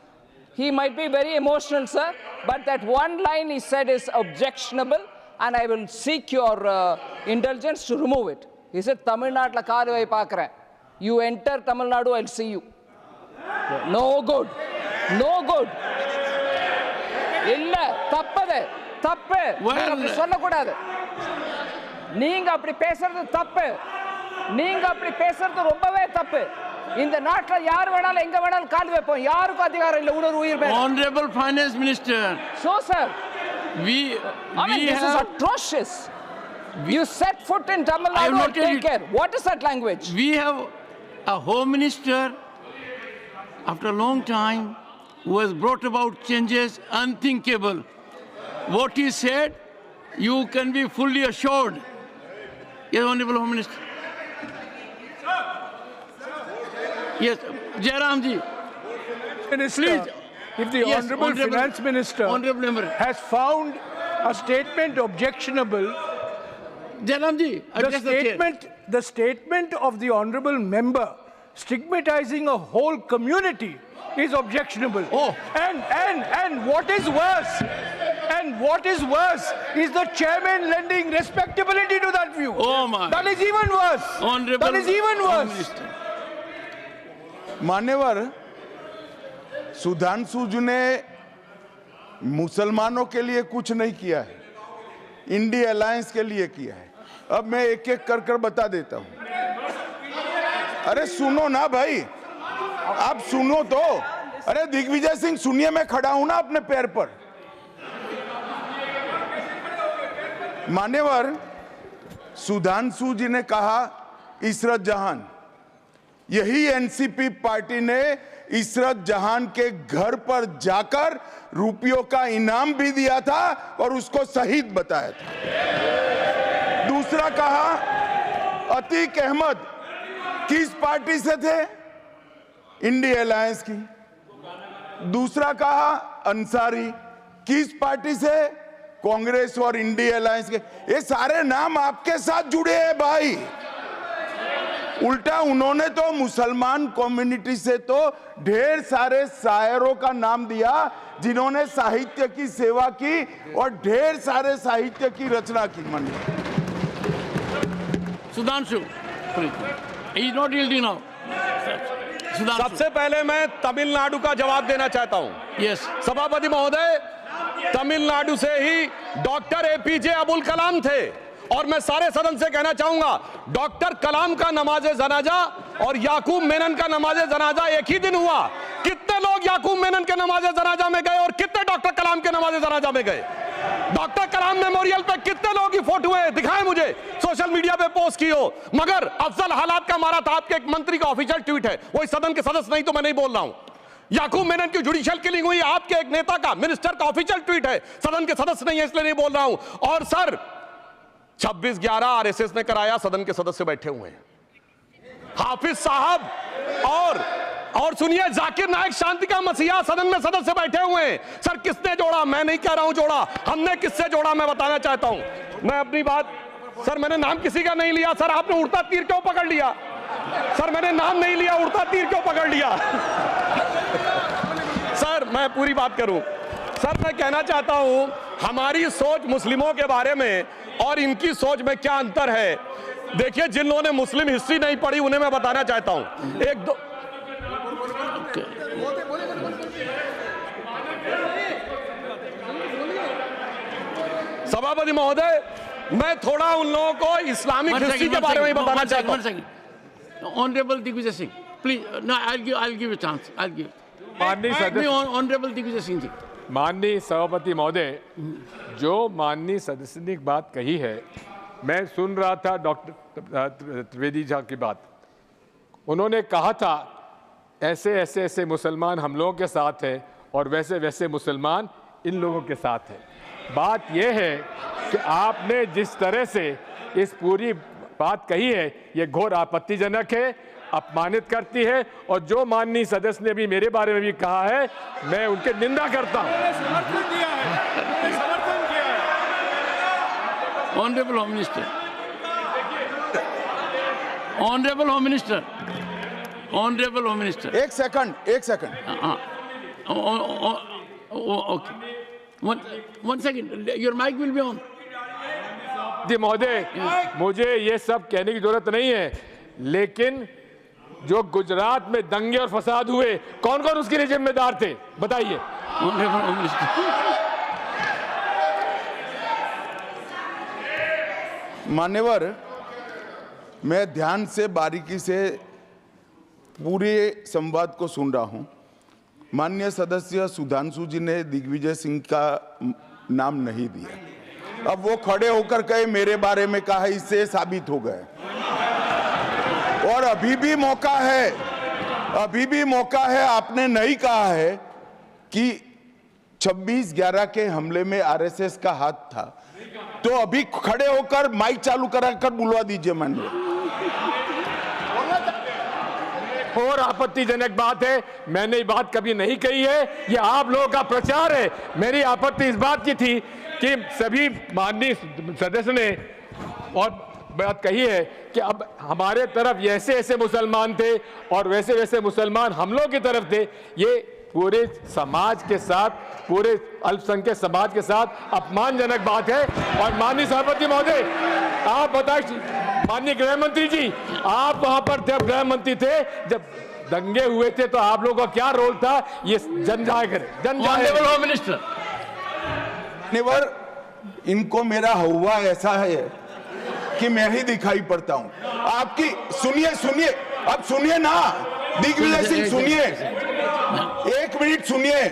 He might be very emotional, sir, but that one line he said is objectionable, and I will seek your indulgence to remove it. He said, Tamil Nadu la kaadu vai paakren. You enter Tamil Nadu, I'll see you. No good. No good. இல்ல தப்பது தப்பு. அப்படி சொல்லக்கூடாது. நீங்க அப்படி பேசுறது தப்பு. நீங்க அப்படி பேசுறது ரொம்பவே தப்பு. இந்த நாட்டுல யார் வேணாலும் எங்க வேணாலும் கால் வைப்போம். யாருக்கும் அதிகாரம் இல்ல உணர்வு உயிர் மேல.
Honorable Finance Minister.
So sir,
this
is atrocious. You set foot in Tamil Nadu and take care. What is that language?
We have a Home Minister after a long time who has brought about changes unthinkable. What he said, you can be fully assured. Yes, Honorable Home Minister. Yes, Jairam ji.
Minister,
Please.
if the
Yes,
Honorable Finance Minister
Honorable Member.
has found a statement objectionable,
Jairam ji, address the chair.
the statement of the Honorable Member stigmatizing a whole community is objectionable.
Oh.
And what is worse is the chairman lending respectability to that view.
Oh my.
That is even worse.
Honorable
That is even
Home
worse.
Minister.
मान्यवर सुधांशु जी ने मुसलमानों के लिए कुछ नहीं किया है, India alliance के लिए किया है। अब मैं एक एक कर कर बता देता हूं। अरे सुनो ना भाई, आप सुनो तो। अरे दिग्विजय सिंह सुनिए, मैं खड़ा हूं ना अपने पैर पर। मान्यवर, सुधांशु जी ने कहा इशरत जहां, यही एनसीपी पार्टी ने इशरत जहां के घर पर जाकर रुपयों का इनाम भी दिया था और उसको शहीद बताया था। दूसरा कहा अतीक अहमद किस पार्टी से थे? इंडिया अलायंस की। दूसरा कहा अंसारी किस पार्टी से? कांग्रेस और इंडिया अलायंस के। ये सारे नाम आपके साथ जुड़े हैं भाई। उल्टा उन्होंने तो मुसलमान कम्युनिटी से तो ढेर सारे शायरों का नाम दिया जिन्होंने साहित्य की सेवा की और ढेर सारे साहित्य की रचना की। मन
Sudhanshu, please. He is not yielding now. Sudhanshu.
सबसे पहले मैं तमिलनाडु का जवाब देना चाहता हूं।
Yes.
सभापति महोदय, तमिलनाडु से ही डॉक्टर एपीजे अबुल कलाम थे और मैं सारे सदन से कहना चाहूंगा, डॉक्टर कलाम का नमाज जनाजा और याकूब मेनन का नमाज जनाजा एक ही दिन हुआ। कितने लोग याकूब मेनन के नमाज जनाजा में गए और कितने डॉक्टर कलाम के नमाज जनाजा में गए? डॉक्टर कलाम मेमोरियल पे कितने लोगों की फोटो है? दिखाएं मुझे, सोशल मीडिया पे पोस्ट की हो। मगर अफजल हालात का मारा था, आपके एक मंत्री का ऑफिशियल ट्वीट है, वो इस सदन के सदस्य नहीं तो मैं नहीं बोल रहा हूं। याकूब मेनन की जुडिशियल किलिंग हुई, आपके एक नेता का, मिनिस्टर का ऑफिशियल ट्वीट है, सदन के सदस्य नहीं है इसलिए नहीं बोल रहा हूं। और सर 26/11 आरएसएस ने कराया, सदन के सदस्य बैठे हुए हैं। हाफिज साहब और सुनिए, जाकिर नाइक शांति का मसीहा सदन में सदस्य बैठे हुए हैं। सर किसने जोड़ा? मैं नहीं कह रहा हूं जोड़ा, हमने किससे जोड़ा मैं बताना चाहता हूं। मैं अपनी बात, सर मैंने नाम किसी का नहीं लिया। सर आपने उड़ता तीर क्यों पकड़ लिया? सर मैंने नाम नहीं लिया, उड़ता तीर क्यों पकड़ लिया? सर मैं पूरी बात करूं। सर मैं कहना चाहता हूं, हमारी सोच मुस्लिमों के बारे में और इनकी सोच में क्या अंतर है। देखिए, जिन लोगों ने मुस्लिम हिस्ट्री नहीं पढ़ी उन्हें मैं बताना चाहता हूं। एक दो सभापति महोदय, मैं थोड़ा उन लोगों को इस्लामिक हिस्ट्री के बारे में बताना चाहता हूं।
Honorable Digvijay Singh, please. No, I'll give a chance. I'll give.
माननीय सदस्य,
Honorable Digvijay Singh जी.
माननीय सभापति महोदय, जो माननीय सदस्य ने एक बात कही है, मैं सुन रहा था डॉक्टर त्रिवेदी जी की बात। उन्होंने कहा था ऐसे मुसलमान हम लोगों के साथ हैं और वैसे मुसलमान इन लोगों के साथ हैं। बात यह है कि आपने जिस तरह से इस पूरी बात कही है, ये घोर आपत्तिजनक है, अपमानित करती है। और जो माननीय सदस्य ने भी मेरे बारे में भी कहा है, मैं उनके निंदा करता हूं।
Honorable Home Minister. Honorable Home Minister. Honorable Home Minister.
एक second.
Okay. One second. Your mic will be on.
जी महोदय, मुझे ये सब कहने की जरूरत नहीं है, लेकिन जो गुजरात में दंगे और फसाद हुए, कौन कौन उसके लिए जिम्मेदार थे बताइए।
Honorable Home Minister.
मान्यवर, मैं ध्यान से बारीकी से पूरे संवाद को सुन रहा हूं। माननीय सदस्य सुधांशु जी ने दिग्विजय सिंह का नाम नहीं दिया। अब वो खड़े होकर कहे मेरे बारे में कहा, इससे साबित हो गए। और अभी भी मौका है। आपने नहीं कहा है कि 26/11 के हमले में आरएसएस का हाथ था, तो अभी खड़े होकर माइक चालू कराकर बुलवा दीजिए। माननीय,
और आपत्तिजनक बात है, मैंने ये बात कभी नहीं कही है, ये आप लोगों का प्रचार है। मेरी आपत्ति इस बात की थी कि सभी माननीय सदस्य ने और बात कही है कि अब हमारे तरफ ऐसे मुसलमान थे और वैसे मुसलमान हम लोगों की तरफ थे। ये पूरे समाज के साथ, पूरे अल्पसंख्यक समाज के साथ अपमानजनक बात है। और माननीय सभापति महोदय, आप बताइए, माननीय गृह मंत्री जी, आप वहां पर थे, गृह मंत्री थे, जब दंगे हुए थे तो आप लोगों का क्या रोल था, ये जन जाहिर करे, जन जाहिर।
होम मिनिस्टर,
नेवर, इनको मेरा हवा ऐसा है कि मैं ही दिखाई पड़ता हूं आपकी। सुनिए सुनिए, अब सुनिए ना दिग्विजय सिंह, सुनिए 1 मिनट सुनिए।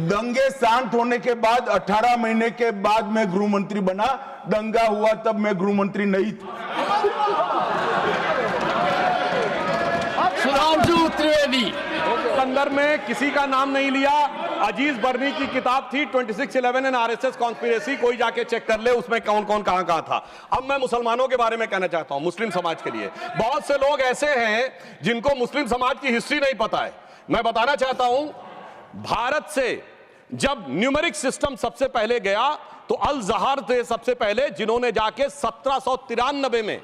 दंगे शांत होने के बाद 18 महीने के बाद मैं गृह मंत्री बना, दंगा हुआ तब मैं गृह मंत्री नहीं था।
सुधांशु त्रिवेदी,
संदर्भ में किसी का नाम नहीं लिया। अजीज बर्नी की किताब थी 2611 एंड आरएसएस कॉन्स्पिरेसी, कोई जाके चेक कर ले उसमें कौन कौन कहां कहां था। अब मैं मुसलमानों के बारे में कहना चाहता हूं, मुस्लिम समाज के लिए। बहुत से लोग ऐसे हैं जिनको मुस्लिम समाज की हिस्ट्री नहीं पता है। मैं बताना चाहता हूं, भारत से जब न्यूमेरिक सिस्टम सबसे पहले गया तो अल जहर थे सबसे पहले, जिन्होंने जाके 1793 में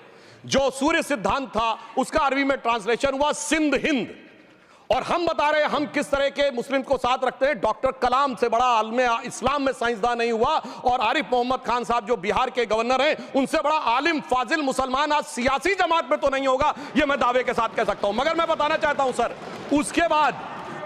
जो सूर्य सिद्धांत था उसका अरबी में ट्रांसलेशन हुआ सिंध हिंद। और हम बता रहे हैं हम किस तरह के मुस्लिम को साथ रखते हैं। डॉक्टर कलाम से बड़ा आलिम इस्लाम में साइंसदान नहीं हुआ, और आरिफ मोहम्मद खान साहब जो बिहार के गवर्नर हैं उनसे बड़ा आलिम फाजिल मुसलमान आज सियासी जमात में तो नहीं होगा, ये मैं दावे के साथ कह सकता हूं। मगर मैं बताना चाहता हूं सर,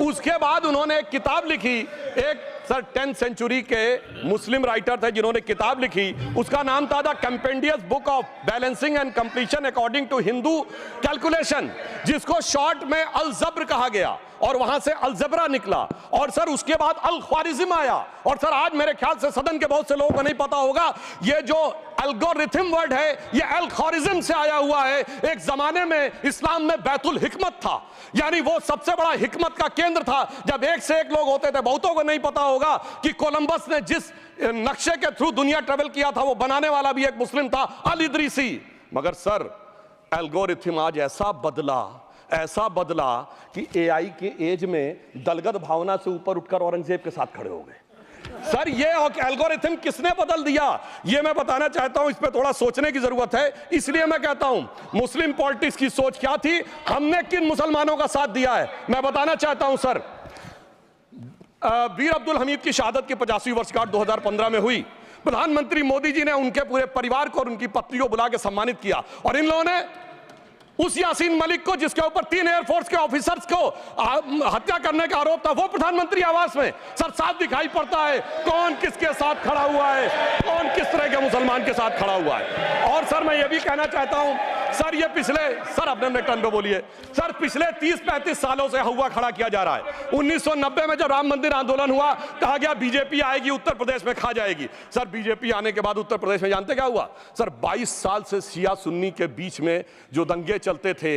उसके बाद उन्होंने एक किताब लिखी, एक सर 10th सेंचुरी के मुस्लिम राइटर थे जिन्होंने किताब लिखी, उसका नाम था the compendious book of balancing and completion according to Hindu calculation, जिसको शॉर्ट में अल जब्र कहा गया, और वहां से अलजबरा निकला। और सर उसके बाद अल ख्वारिज्म आया। और सर आज मेरे ख्याल से सदन के बहुत से लोगों को नहीं पता होगा, ये जो एल्गोरिथम वर्ड है ये अल ख्वारिज्म से आया हुआ है। एक जमाने में इस्लाम में बैतुल हिकमत था, यानी वो सबसे बड़ा हिकमत का केंद्र था। जब एक से एक लोग होते थे, बहुतों को नहीं पता होगा कि कोलंबस ने जिस नक्शे के थ्रू दुनिया ट्रेवल किया था वो बनाने वाला भी एक मुस्लिम था, अल इदरीसी। मगर सर एल्गोरिथम आज ऐसा बदला कि एआई के एज में दलगत भावना से ऊपर उठकर औरंगजेब के साथ खड़े हो गए। सर ये एल्गोरिथम किसने बदल दिया, ये मैं बताना चाहता हूं। इस पे थोड़ा सोचने की जरूरत है। इसलिए मैं कहता हूं मुस्लिम पॉलिटिक्स की सोच क्या थी, हमने किन मुसलमानों का साथ दिया है, मैं बताना चाहता हूं सर। वीर अब्दुल हमीद की शहादत की 50वीं वर्षगांठ 2015 में हुई। प्रधानमंत्री मोदी जी ने उनके पूरे परिवार को और उनकी पत्नी को बुला के सम्मानित किया, और इन लोगों ने उस यासीन मलिक को, जिसके ऊपर 3 एयरफोर्स के ऑफिसर्स को हत्या करने का आरोप था, वो प्रधानमंत्री आवास में। सर साफ दिखाई पड़ता है कौन किसके साथ खड़ा हुआ है, कौन किस तरह के मुसलमान के साथ खड़ा हुआ है। और सर मैं ये भी कहना चाहता हूं सर, ये सर अपने टर्न पे बोलिए सर, पिछले 30-35 सालों से हुआ खड़ा किया जा रहा है। 1990 में जब राम मंदिर आंदोलन हुआ, कहा गया बीजेपी आएगी उत्तर प्रदेश में खा जाएगी। सर बीजेपी आने के बाद उत्तर प्रदेश में जानते क्या हुआ सर, 22 साल से शिया सुन्नी के बीच में जो दंगे चलते थे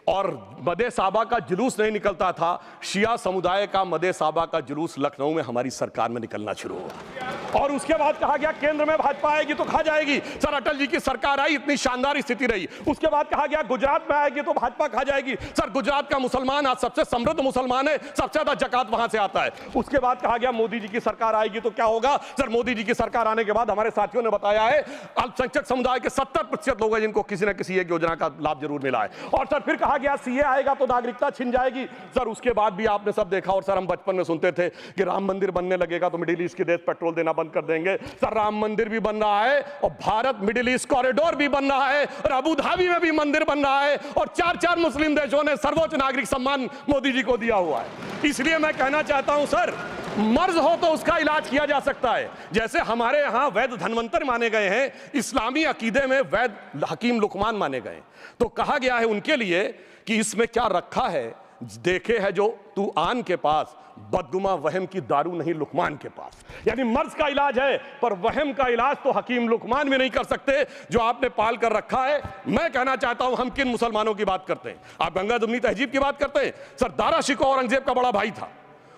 और मदे साबा का जुलूस नहीं निकलता था, शिया समुदाय का मदे साबा का जुलूस लखनऊ में हमारी सरकार में निकलना शुरू हुआ। और उसके बाद कहा गया केंद्र में भाजपा आएगी तो खा जाएगी। सर अटल जी की सरकार आई, इतनी शानदार स्थिति रही। उसके बाद कहा गया गुजरात में आएगी तो भाजपा खा जाएगी। सर गुजरात का मुसलमान आज सबसे समृद्ध मुसलमान है, सबसे ज्यादा जकात वहां से आता है। उसके बाद कहा गया मोदी जी की सरकार आएगी तो क्या होगा। सर मोदी जी की सरकार आने के बाद हमारे साथियों ने बताया है अल्पसंख्यक समुदाय के 70% लोग हैं जिनको किसी न किसी एक योजना का लाभ जरूर मिला है। और सर फिर कहा गया सीए आएगा तो नागरिकता छिन जाएगी। सर उसके बाद भी आपने सब देखा, और सर हम बचपन में सुनते थे कि राम मंदिर बनने लगेगा तो मिडिल ईस्ट के देश पेट्रोल देना बंद कर देंगे। सर राम मंदिर भी बन रहा है, और भारत मिडिल ईस्ट कॉरिडोर भी बन रहा है, और अबू धाबी में भी मंदिर बन रहा है, और 4 मुस्लिम देशों ने सर्वोच्च नागरिक सम्मान मोदी जी को दिया हुआ है। इसलिए मैं कहना चाहता हूं सर, मर्ज हो तो उसका इलाज किया जा सकता है। जैसे हमारे यहां वैद धन्वंतर माने गए हैं, इस्लामी अकीदे में वैद हकीम लुकमान माने गए, तो कहा गया है उनके लिए कि इसमें क्या रखा है, देखे है जो तू आन के पास, बदगुमा वहम की दारू नहीं लुकमान के पास। यानी मर्ज का इलाज है, पर वहम का इलाज तो हकीम लुकमान भी नहीं कर सकते जो आपने पाल कर रखा है। मैं कहना चाहता हूं हम किन मुसलमानों की बात करते हैं। आप गंगा जमुनी तहजीब की बात करते हैं। सर दारा शिकोह औरंगजेब का बड़ा भाई था,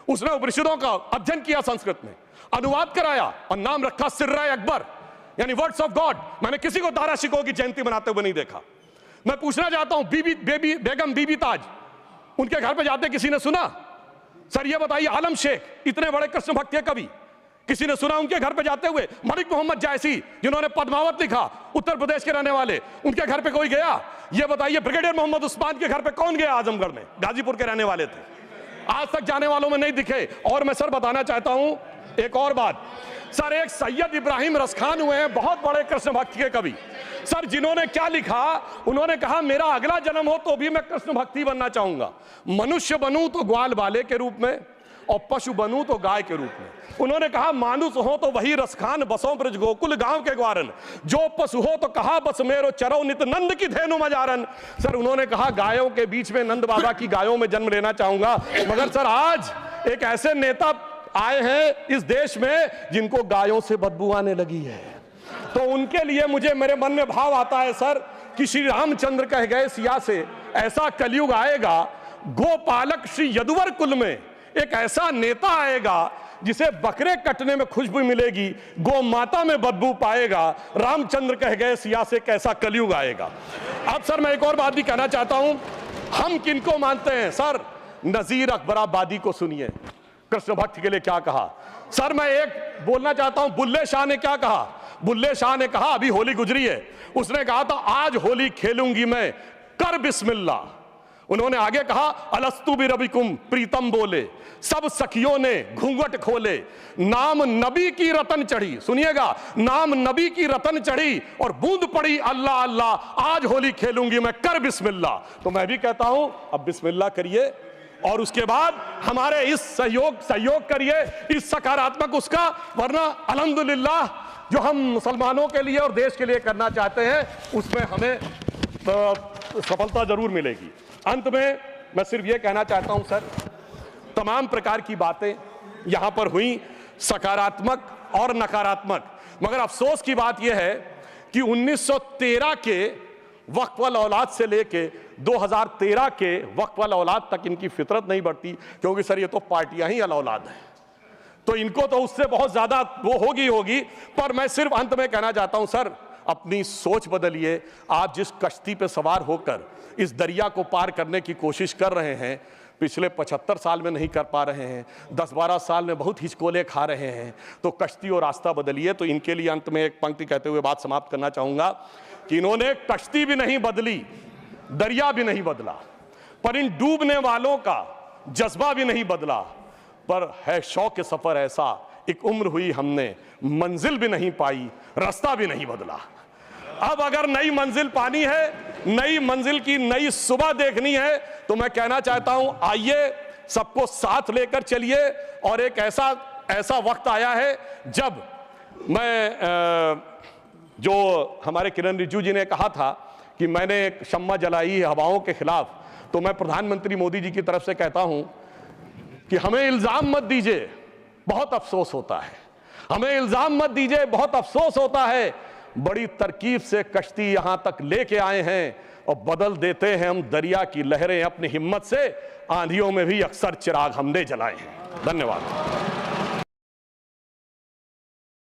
उसने उपनिषदों का अध्ययन किया, संस्कृत में अनुवाद कराया और नाम रखा सिर्रा अकबर, यानी वर्ड्स ऑफ गॉड। मैंने किसी को दारा शिकोह की जयंती मनाते हुए नहीं देखा। मैं पूछना चाहता हूं बेगम बीबी ताज, उनके घर पे जाते किसी ने सुना? सर ये बताइए, आलम शेख इतने बड़े कृष्ण भक्त के कवि, किसी ने सुना उनके घर पे जाते हुए? मलिक मोहम्मद जायसी जिन्होंने पद्मावत लिखा, उत्तर प्रदेश के रहने वाले, उनके घर पे कोई गया? ये बताइए ब्रिगेडियर मोहम्मद उस्मान के घर पे कौन गया? आजमगढ़ में, गाजीपुर के रहने वाले थे, आज तक जाने वालों में नहीं दिखे। और मैं सर बताना चाहता हूं एक और बात सर, एक सैयद इब्राहिम रसखान हुए हैं, बहुत बड़े कृष्ण भक्ति के कवि सर, जिन्होंने क्या लिखा, उन्होंने कहा मेरा अगला जन्म हो तो भी मैं कृष्ण भक्ति बनना चाहूंगा, मनुष्य बनूं तो ग्वाल बाले के रूप में और पशु बनूं तो गाय के रूप में। उन्होंने कहा मानुष हो तो वही रसखान, बसों ब्रज गोकुल गांव के ग्वारन, जो पशु हो तो कहा बस मेरो चरो नित नंद की धेनु मजारन। सर उन्होंने कहा गायों के बीच में नंद बाबा की गायों में जन्म लेना चाहूंगा, मगर सर आज एक ऐसे नेता आए हैं इस देश में जिनको गायों से बदबू आने लगी है, तो उनके लिए मुझे मेरे मन में भाव आता है सर कि श्री रामचंद्र कह गए सिया से, ऐसा कलयुग आएगा गोपालक श्री यदुवर कुल में एक ऐसा नेता आएगा जिसे बकरे कटने में खुशबू मिलेगी, गौ माता में बदबू पाएगा। रामचंद्र कह गए सिया से कैसा कलयुग आएगा। अब सर मैं एक और बात भी कहना चाहता हूं, हम किनको मानते हैं सर, नजीर अकबराबादी को सुनिए, कृष्ण भक्त के लिए क्या कहा। सर मैं एक बोलना चाहता हूं, बुल्ले शाह ने क्या कहा। बुल्ले शाह ने कहा, अभी होली गुजरी है, उसने कहा था आज होली खेलूंगी मैं कर बिस्मिल्लाह। उन्होंने आगे कहा अलस्तु बि रबिकुम प्रीतम बोले, सब सखियों ने घूंघट खोले, नाम नबी की रतन चढ़ी, सुनिएगा, नाम नबी की रतन चढ़ी और बूंद पड़ी अल्लाह अल्लाह, आज होली खेलूंगी मैं कर बिस्मिल्लाह। तो मैं भी कहता हूं अब बिस्मिल्लाह करिए और उसके बाद हमारे इस सहयोग करिए, इस सकारात्मक उसका, वरना अल्हम्दुलिल्लाह जो हम मुसलमानों के लिए और देश के लिए करना चाहते हैं उसमें हमें सफलता जरूर मिलेगी। अंत में मैं सिर्फ ये कहना चाहता हूं सर, तमाम प्रकार की बातें यहां पर हुई, सकारात्मक और नकारात्मक, मगर अफसोस की बात यह है कि 1913 के वक्फ वाल औलाद से लेके 2013 के वक्फ वाल औलाद तक इनकी फितरत नहीं बढ़ती, क्योंकि सर ये तो पार्टियां ही अल औलाद हैं, तो इनको तो उससे बहुत ज्यादा वो होगी। पर मैं सिर्फ अंत में कहना चाहता हूं सर, अपनी सोच बदलिए। आप जिस कश्ती पे सवार होकर इस दरिया को पार करने की कोशिश कर रहे हैं, पिछले 75 साल में नहीं कर पा रहे हैं, 10-12 साल में बहुत हिचकोले खा रहे हैं, तो कश्ती और रास्ता बदलिए। तो इनके लिए अंत में एक पंक्ति कहते हुए बात समाप्त करना चाहूंगा कि इन्होंने कश्ती भी नहीं बदली, दरिया भी नहीं बदला, पर इन डूबने वालों का जज्बा भी नहीं बदला, पर है शौक सफर ऐसा, एक उम्र हुई हमने मंजिल भी नहीं पाई, रास्ता भी नहीं बदला। अब अगर नई मंजिल पानी है, नई मंजिल की नई सुबह देखनी है, तो मैं कहना चाहता हूं आइए सबको साथ लेकर चलिए। और एक ऐसा वक्त आया है जब मैं जो हमारे किरण रिजिजू जी ने कहा था कि मैंने एक शम्मा जलाई हवाओं के खिलाफ, तो मैं प्रधानमंत्री मोदी जी की तरफ से कहता हूं कि हमें इल्जाम मत दीजिए, बहुत अफसोस होता है, हमें इल्जाम मत दीजिए, बहुत अफसोस होता है। बड़ी तरकीब से कश्ती यहां तक लेके आए हैं और बदल देते हैं हम दरिया की लहरें अपनी हिम्मत से, आंधियों में भी अक्सर चिराग हमने जलाए हैं। धन्यवाद।